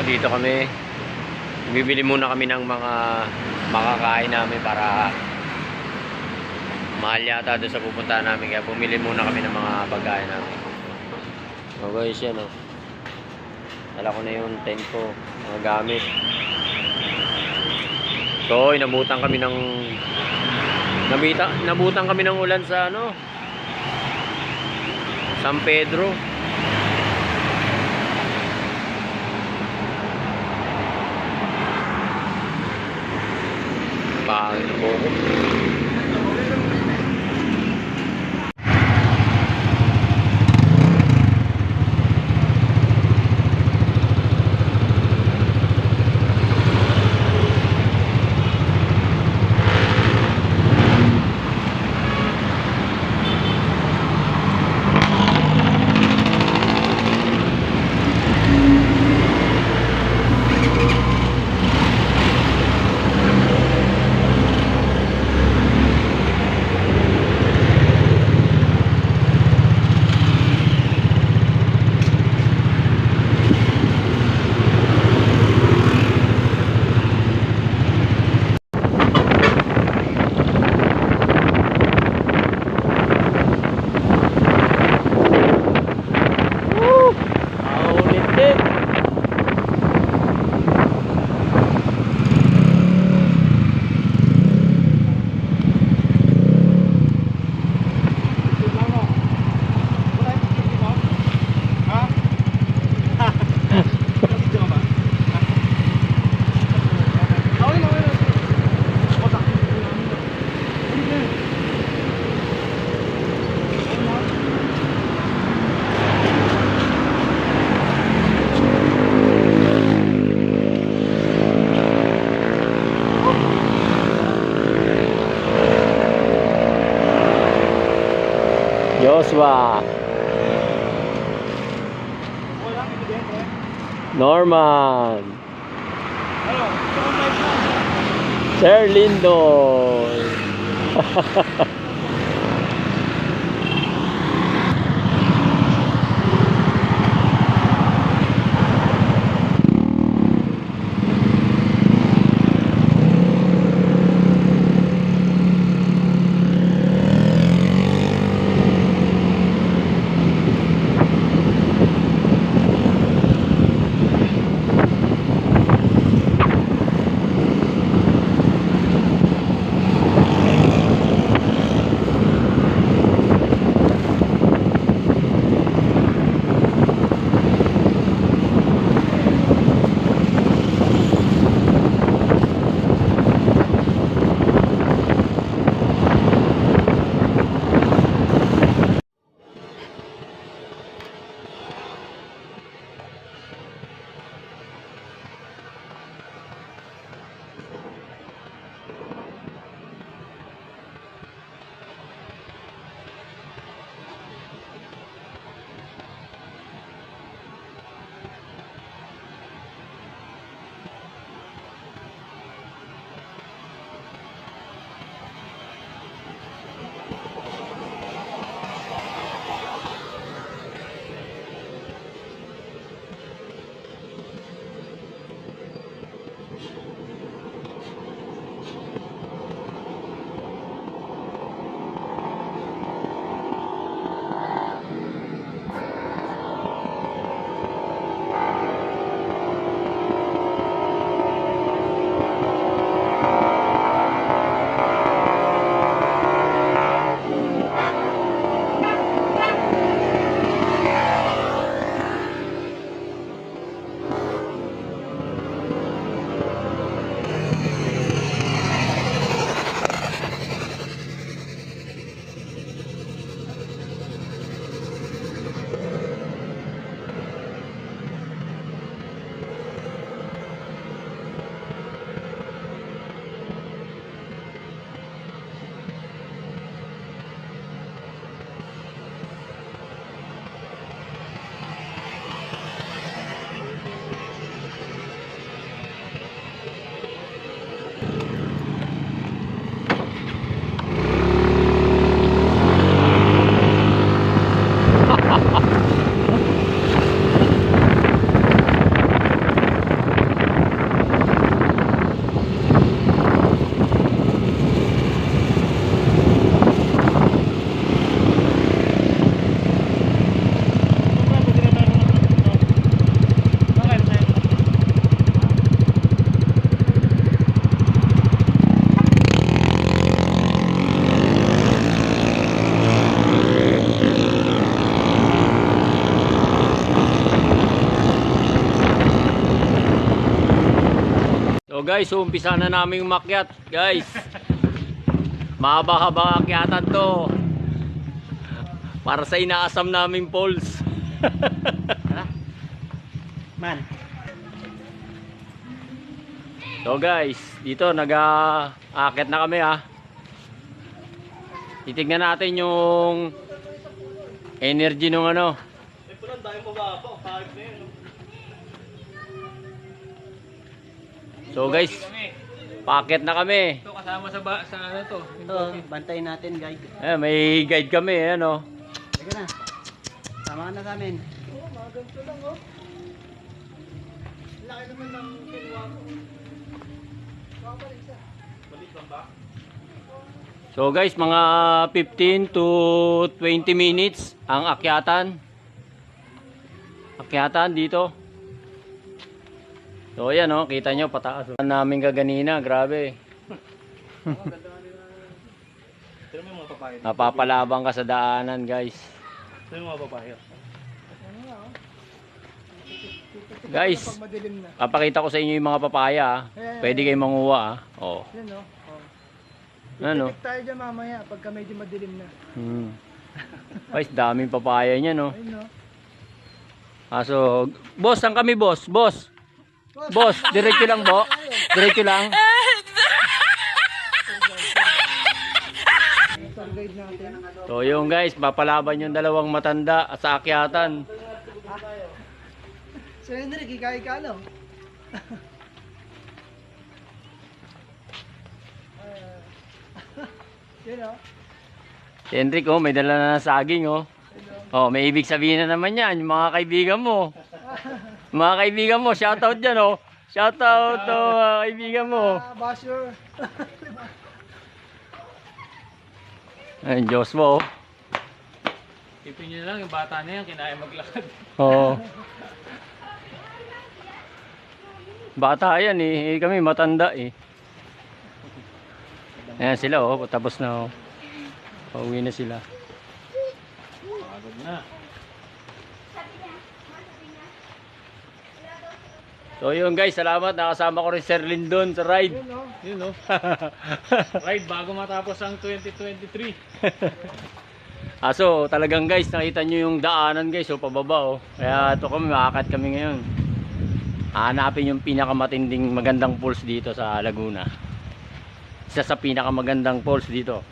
dito kami. Bibili muna kami ng mga makakain namin para mahal yata doon sa pupuntahan namin. Kaya pumili muna kami ng mga pagkain namin. So guys, yan o. Dala ko na yung tent ko, mga gamit. So, nabutan kami ng ulan sa ano, San Pedro. Pangit po ko. Joshua, Norman, Sir Lindon. So guys, umpisa na namin umakyat, guys. Mahaba-haba akyatan to. Para sa inaasam naming poles. Man. So guys, dito nag-aakyat na kami ha. Titignan natin yung energy nung ano. So guys, paakyat na kami. Ito kasama sa ano to. Bantayin natin guide. May guide kami, ano. Teka na. Sama ka na sa amin. Mga ganito lang oh. Laki naman ng kinuha ko. Babalik sa. Balik lang ba? So guys, mga 15 to 20 minutes ang akyatan. Akyatan dito. So ayan oh, kita nyo pataas. Namin kaganina, grabe. Sino mo mga papayo? Napapalabang ka sa daanan, guys. Sino mo mga papayo? Guys, Pag madilim na. papakita ko sa inyo yung mga papaya. Pwede kayo manguha. Oh. Yan oh. Ano? Titik tayo dyan mamaya pagka medyo madilim na. Guys, daming papaya niya, no. Ayun no. So, boss, saan kami, boss? Boss. Boss, diretso lang, bo. Diretso lang. Tour guide natin. So, yung guys, papalaban yung dalawang matanda sa akyatan. So Henrik, ika no? Yun oh. Si Henrik, oh, may dala na saging, oh. Oh, may ibig sabihin na naman yan, yung mga kaibigan mo. Mga kaibigan mo, shoutout dyan, oh. Shoutout, oh, mga kaibigan mo. Basher. Ayun, Diyos mo, oh. Tipin nyo lang, yung bata na yan, kinaya maglakad. Oo. Bata yan, eh. Kami matanda, eh. Ayan sila, oh. Tapos na, oh. Pauwi na sila. Pagod na. So yun guys, salamat. Nakasama ko rin Sir Lindon sa ride. Yun oh. Yun no. Right, bago matapos ang 2023. So talagang guys, nakita nyo yung daanan guys, so pababa, oh. Kaya ito kami, makakit kami ngayon. Hanapin yung pinakamatinding magandang falls dito sa Laguna. Isa sa pinakamagandang falls dito.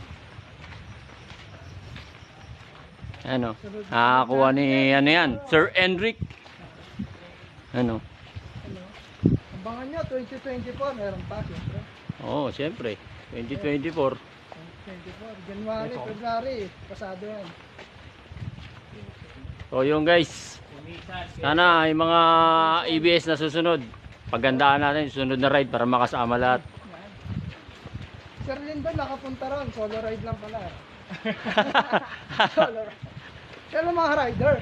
Ano? Nakakuha ni ano yan, Sir Henrik. Ano? Abangan nyo, 2024, meron pa siyempre. Oo, siyempre. 2024. 2024, January, February, pasado yan. So yun guys. Sana yung mga EBS na susunod, pagandaan natin yung susunod na ride para makasama lahat. Yan. Sir Lindon, nakapunta ron, solo ride lang pala. Solo ride. Siya lang mga rider.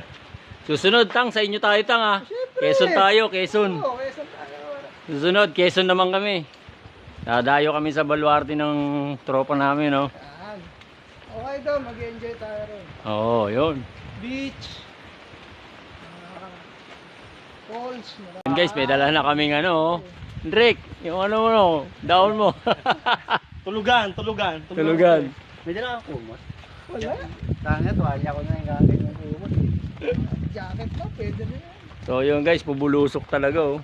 Susunod tang, sa inyo tayo tang ha. Siyempre. Quezon tayo, Quezon. Oo, Quezon tayo. Susunod, Quezon naman kami. Dadayo kami sa baluarte ng tropa namin, no. Yan. Okay daw, mag-enjoy tayo ron. Oo, yun. Beach. Falls. Yun guys, may dala na kaming ano, oh. Hendrik, yung ano mo, no, down mo. Tulugan. Tulugan. May dala ako kumot. Wala. Tanga, tuwalya ko na yung gamit ng kumot. Jacket na, pwede na yan. So yun guys, pubulusok talaga, oh.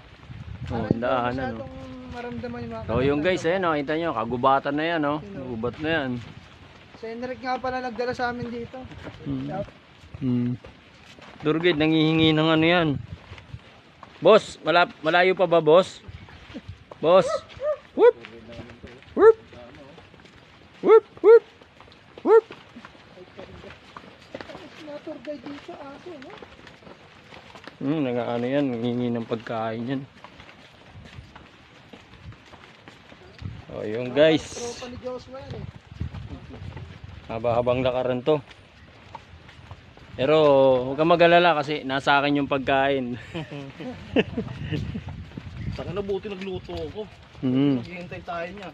Oh, Parang hindi daanan, oh. masyadong maramdaman yung mga So yung guys, kalsada. ayan, oh, kita nyo, kagubatan na yan, oh. Gubat na yan. Si Henrik nga pala nagdala sa amin dito. Tour guide, nangihingi ng ano yan. Boss, malayo pa ba, boss? Boss. Whoop. Whoop. Whoop. Whoop. Whoop. Tour guide dito, aso, no? Ano yan, nangihingi ng pagkain yan. So yung guys, Tropa ni Joshua yan eh. haba-habang lakaran to. Pero huwag kang mag-alala kasi nasa akin yung pagkain. Saka na buti nagluto ako. Maghihintay tayo niya.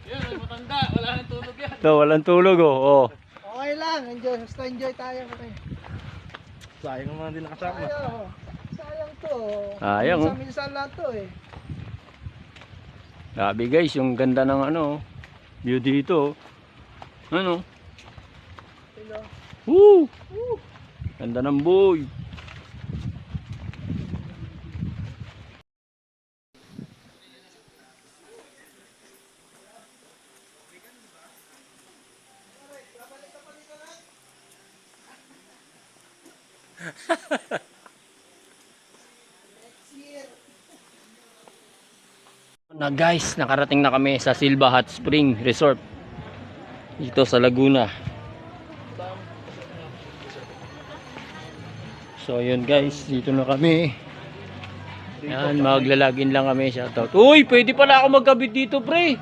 Yan, ay matanda. Wala nang tulog yan. Ito, walang tulog, oh. Oh. Okay lang, enjoy. Basta enjoy tayo. Okay. Sayang naman din nakasama. Sayang. Sayang to. Sayang, oh. Minsan-minsan lang to eh. Grabe guys, yung ganda ng ano, view dito. Ano? Hello. Woo! Ganda ng boy. Na guys, nakarating na kami sa Silva Hot Spring Resort dito sa Laguna. So yun guys, dito na kami. Yan, maglalagin lang kami. Shoutout. Uy, pwede pala ako magkabit dito, pre.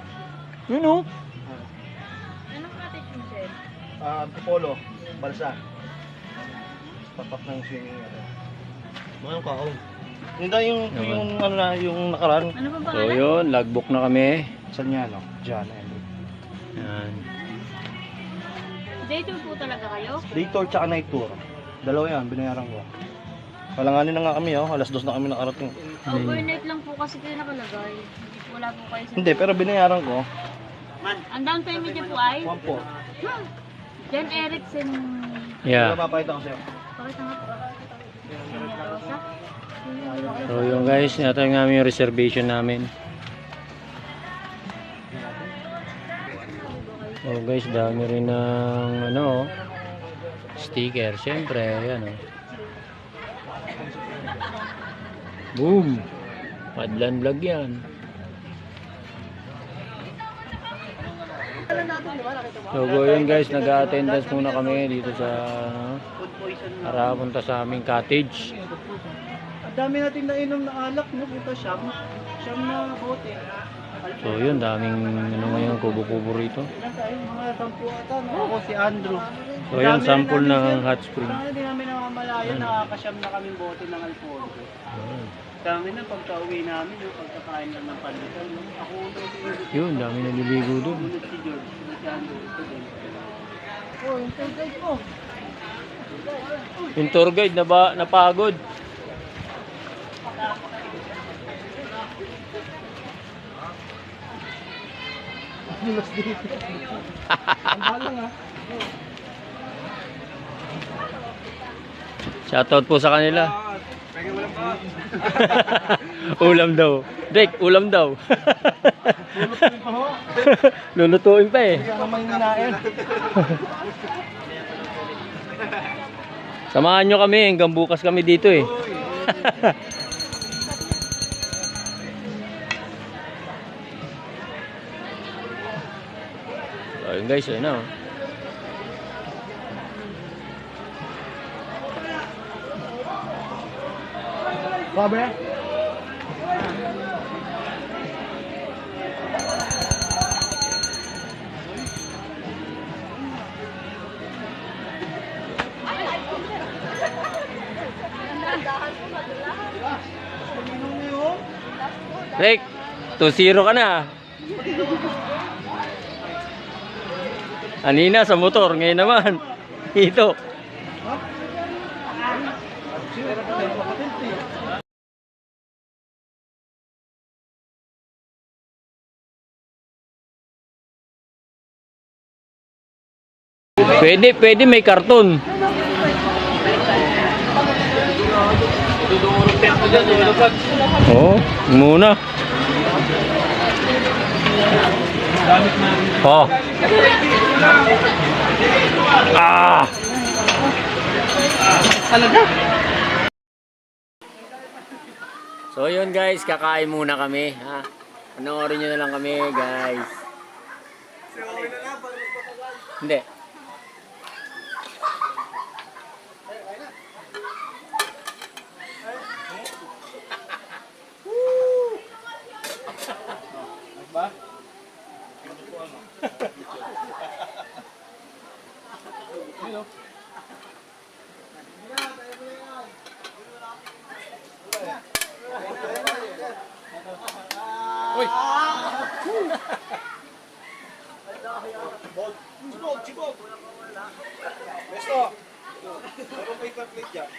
Yun oh. Anong cottage mo, sir? Polo, balsa. Papak ng swimming ito. Mga kaon. Hindi yung ano na, yung nakaraan. Ano pang So pangalan? yun, logbook na kami. Saan niya, no? Diyan. Yan. Day tour po talaga kayo? Day tour tsaka night tour. Dalawa yan, binayaran ko. Kalanganin na nga kami, oh. Alas 2 na kami nakarating. Overnight lang po kasi kayo nakalagay. Wala po kayo sa... Hindi, pero binayaran ko. Ang down payment niya po ay? 1-4. Jan Erickson. Yeah. Wala papakita ko sa'yo. Pakita nga po. Rosa? So yun guys, natay namin yung reservation namin. Oh guys, dami rin ng ano, sticker. Siyempre, yan oh. Boom! Padlan vlog yan. So yun guys, nag-attendance muna kami dito sa para punta sa aming cottage. Ang dami natin nainom na alak, no? Puta, siyam na bote. So yun, daming ano ngayon, kubo-kubo rito. Ilan tayo? Mga 10 ata, no? Ako si Andrew. So yun, sample ng hot spring. Hindi namin namamalayan, nakakasyam na kaming bote ng alcohol. Dami na pagka-uwi namin, yung pagkakain lang ng panditan. Ako Yun, dami naliligo doon. si George, si Andrew, ito din. Oh, yung tour guide mo. Yung tour guide na ba napagod? Nilos dito. Ang balang ha. Shoutout po sa kanila. Ulam daw. Dek, ulam daw. Lulutuin pa ho. Lulutuin pa eh. Kaya naman hinain. Samahan nyo kami, hanggang bukas kami dito eh. So yun guys, ayun na oh. Sabi? Rick, 2-0 ka na. Anina sa motor, ngayon naman. Ito. Pwede may karton. Oh, muna. Oh. Ah. So yun guys, kakain muna kami, ha. Panoorin niyo na lang kami, guys. Hindi. Chibog! Besto! Meron paper plate dyan.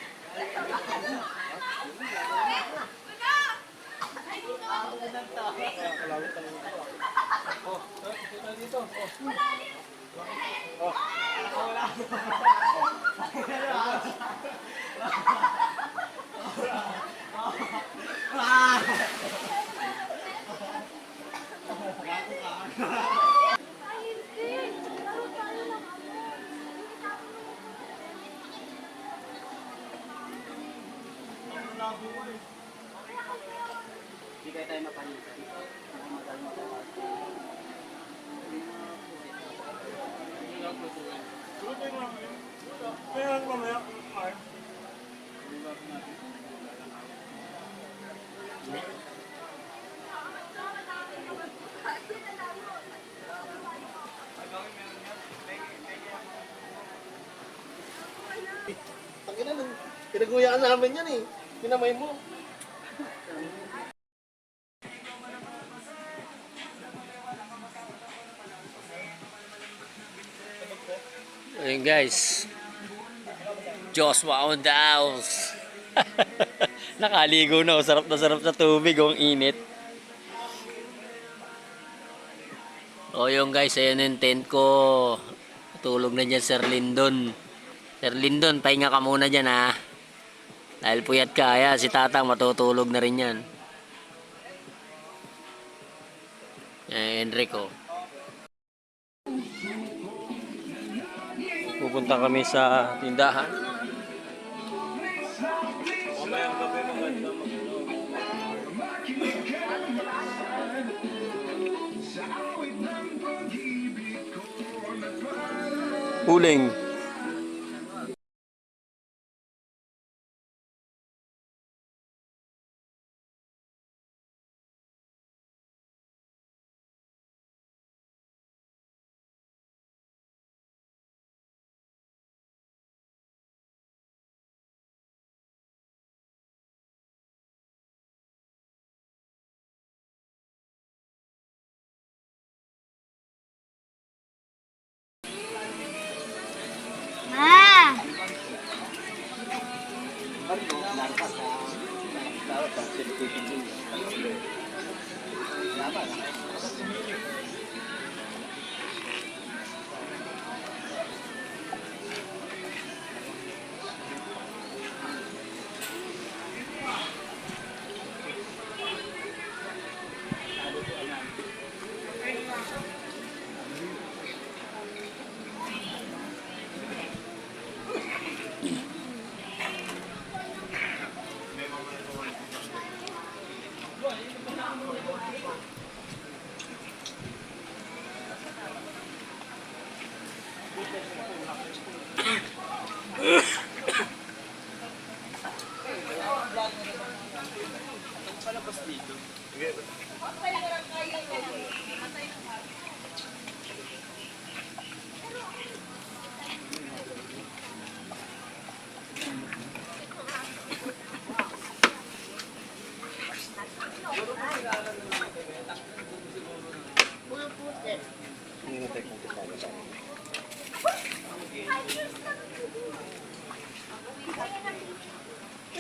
Ang ina, pinaguyaan namin yan eh. Pinamay mo. Ayun guys. Joshua on the house. Nakaligo na. Sarap na sarap sa tubig. Ang init. O yung guys, ayan yung tent ko. Tulog na dyan Sir Lindon. Sir Lindon, pahinga ka muna dyan ha. Dahil puyat ka, ayan, si Tatang matutulog na rin yan. Enrico. Pupunta kami sa tindahan. Uling. Ma!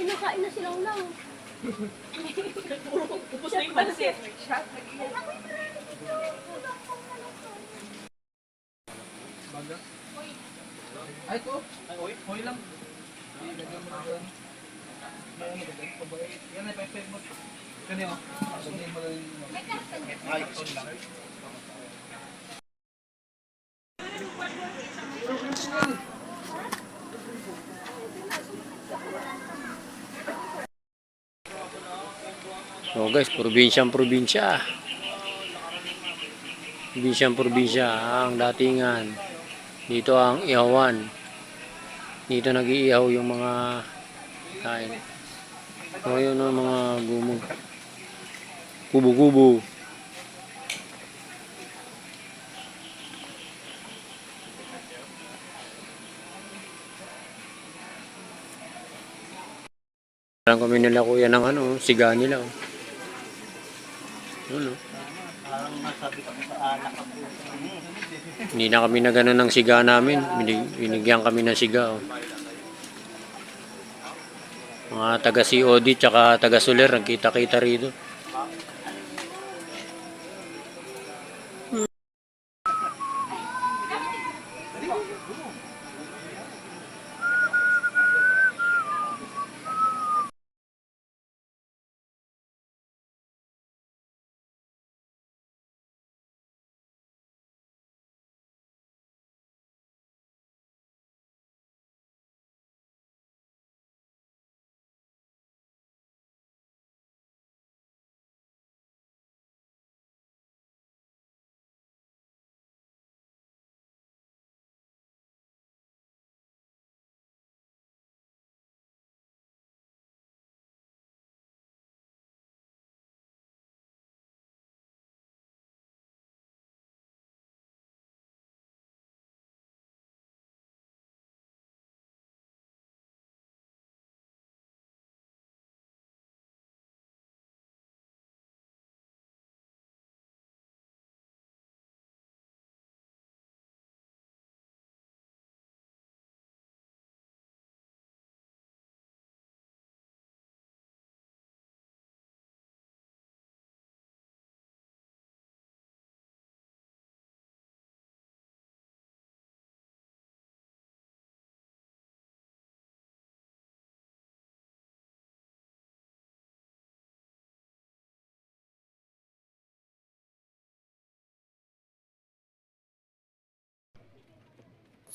Nakain na silang lang. Pupus na yung pansit. Ay ko. Ay oy. Oy lang. Ilagay mo na doon. May ano ba? Pabay. Yan ay pa-effect mo. Kanino? Sundin mo lang. Ay, on lang. So guys, probinsyang probinsya. Probinsyang probinsya ang datingan. Dito ang ihawan. Dito nag-iihaw yung mga kain. So yun ang mga gumog. Kubo-kubo. Parang kami nila kuya ng ano, siga nila. Oh. Ano? Parang nasabi ko sa anak ko. Hindi na kami na gano'n ng siga namin. Binigyan kami ng siga. Oh. Mga taga COD tsaka taga Soler, nagkita-kita rito.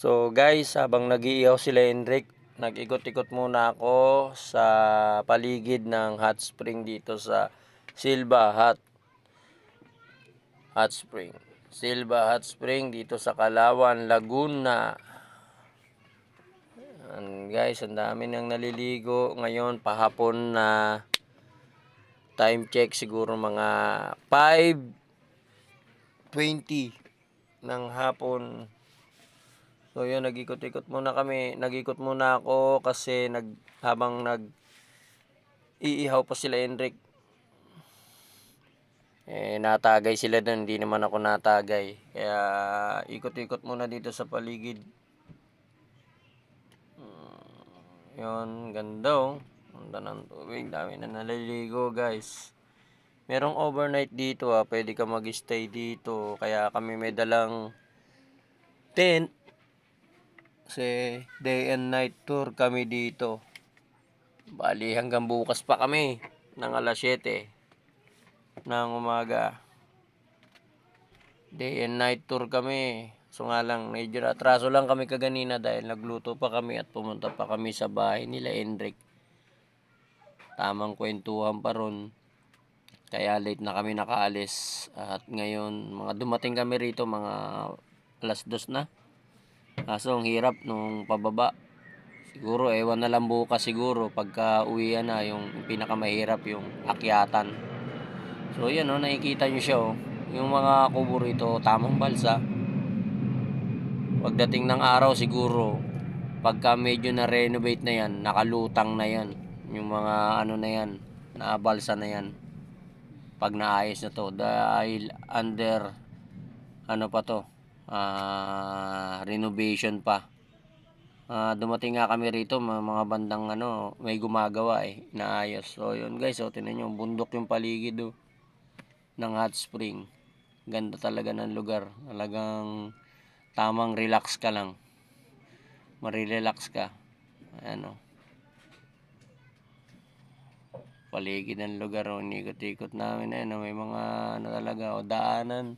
So guys, habang nag-iihaw sila Hendrik, nag-ikot-ikot muna ako sa paligid ng hot spring dito sa Silva Hot Spring. Silva Hot Spring dito sa Kalawan, Laguna. And guys, ang dami nang naliligo ngayon, pahapon na. Time check siguro mga 5:20 ng hapon. So yun, nag-ikot-ikot muna kami. Nag-ikot muna ako kasi habang iihaw pa sila Hendrik. Natagay sila doon, hindi naman ako natagay. Kaya ikot-ikot muna dito sa paligid. Yun, ganda oh. Ganda ng tubig, dami na naliligo guys. Merong overnight dito pwede ka mag-stay dito. Kaya kami may dalang tent. Kasi day and night tour kami dito. Bali hanggang bukas pa kami ng alas 7 ng umaga. Day and night tour kami. So nga lang, medyo atraso lang kami kaganina dahil nagluto pa kami at pumunta pa kami sa bahay nila Hendrik. Tamang kwentuhan pa ron. Kaya late na kami nakaalis. At ngayon, mga dumating kami rito, mga alas 2 na. Kaso ang hirap nung pababa. Siguro, ewan na lang bukas siguro. Pagka uwian na, yung pinakamahirap, yung akyatan. So yan nakikita nyo siya Yung mga kubo rito, tamang balsa. Pagdating ng araw siguro, pagka medyo na-renovate na yan, nakalutang na yan. Yung mga na yan, nabalsa na yan. Pag naayos na to, dahil under, pa to, renovation pa. Dumating nga kami rito, mga bandang may gumagawa naayos. So yun guys, tingnan nyo, bundok yung paligid ng hot spring. Ganda talaga ng lugar. Talagang tamang relax ka lang. Marirelax ka. Ayan paligid ng lugar ikot-ikot namin may mga talaga daanan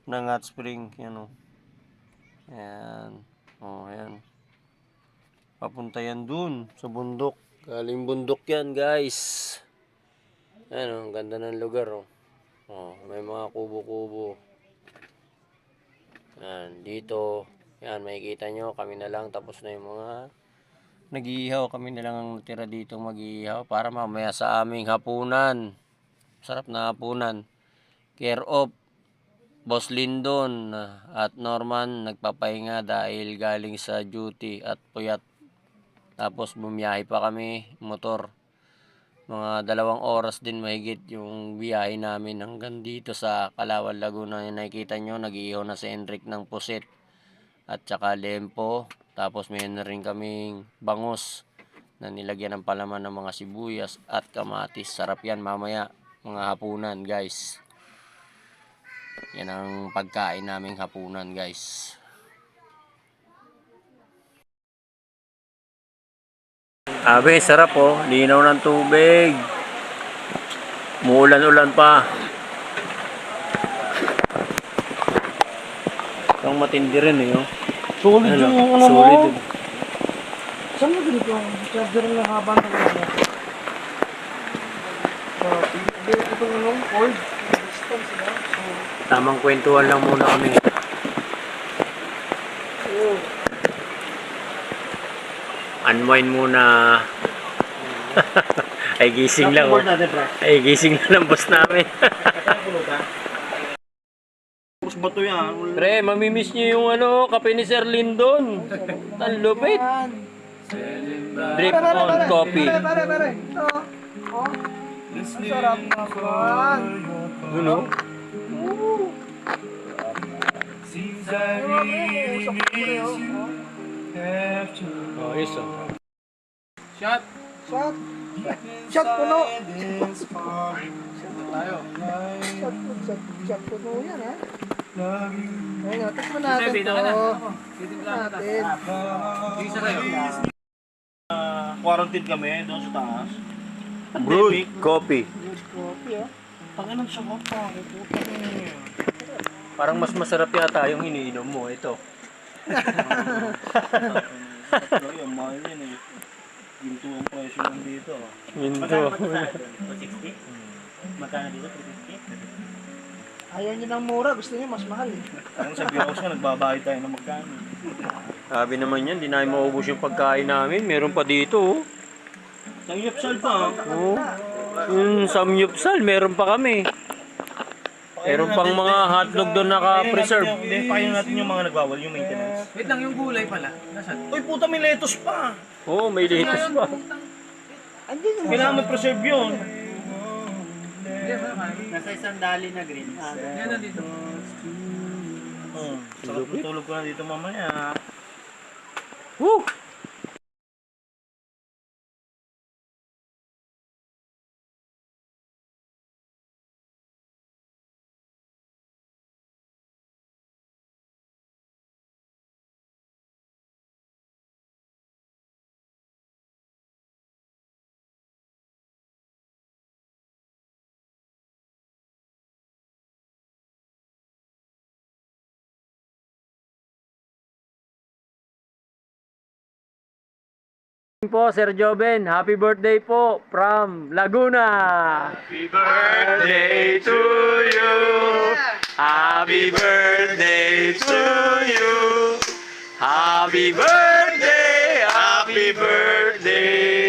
ng hot spring ayan ayan papunta yan dun sa bundok, galing bundok yan guys. Ayan ang ganda ng lugar may mga kubo-kubo. Ayan, dito yan makikita nyo, kami na lang, tapos na yung mga nag-iihaw, kami na lang ang tira dito mag-iihaw para mamaya sa aming hapunan. Sarap na hapunan. Care of Boss Lindon at Norman nagpapahinga dahil galing sa duty at puyat. Tapos bumiyahe pa kami motor. Mga 2 oras din mahigit yung biyahe namin hanggang dito sa Kalawan, Laguna. Nakikita nyo, nag-iihaw na si Hendrik ng pusit at saka lempo. Tapos mayroon na rin kaming bangus na nilagyan ng palaman ng mga sibuyas at kamatis. Sarap yan mamaya, mga hapunan guys. Yan ang pagkain naming hapunan guys. Abe, sarap linaw ng tubig. Muulan-ulan pa. Ang matindi rin Solid yung mo. solid. Saan mo ganito yung charger na haba ng itong cord. Distance Tamang kwentuhan lang muna kami. Unwind muna. Ay gising lang Ay gising lang ng boss namin. Bato yan. Pre, mamimiss niyo yung kape ni Sir Lindon. Ang lupit. Drip on coffee. Pare. Ito. Ang sarap naman. Shot! Shot puno. Shot puno yan Ayun, tikman natin to. Natin. Isa kayo. Quarantine kami doon sa taas. Brewed coffee. Coffee Tangan ng sarap pa. Parang mas masarap yata yung iniinom mo. Ito. Tatlo yun, mahal yun eh. Ginto ang presyo nandito. Minto. Magkano dito? 350? Ayaw niyo ng mura, gusto niyo mas mahal eh. Ang sa Bios nga, nagbabayad tayo ng magkano. Sabi naman yan, di namin maubos yung pagkain namin. Meron pa dito, oh. Sa Yapsal pa, Oh. Yung samyupsal, meron pa kami. Meron pang mga hotdog doon naka-preserve. Hindi, pakainin natin yung mga nagwawal, yung maintenance. Wait lang, yung gulay pala. Nasaan? Uy, puta, may lettuce pa! Oo, may lettuce pa. Andun yung Kailangan mag-preserve yun. Nasa isang dali na green. yan nandito. Sarap tulog ko na dito mamaya. Woo! Po, Sir Joven, happy birthday po from Laguna. Happy birthday to you. Happy birthday to you. Happy birthday, happy birthday.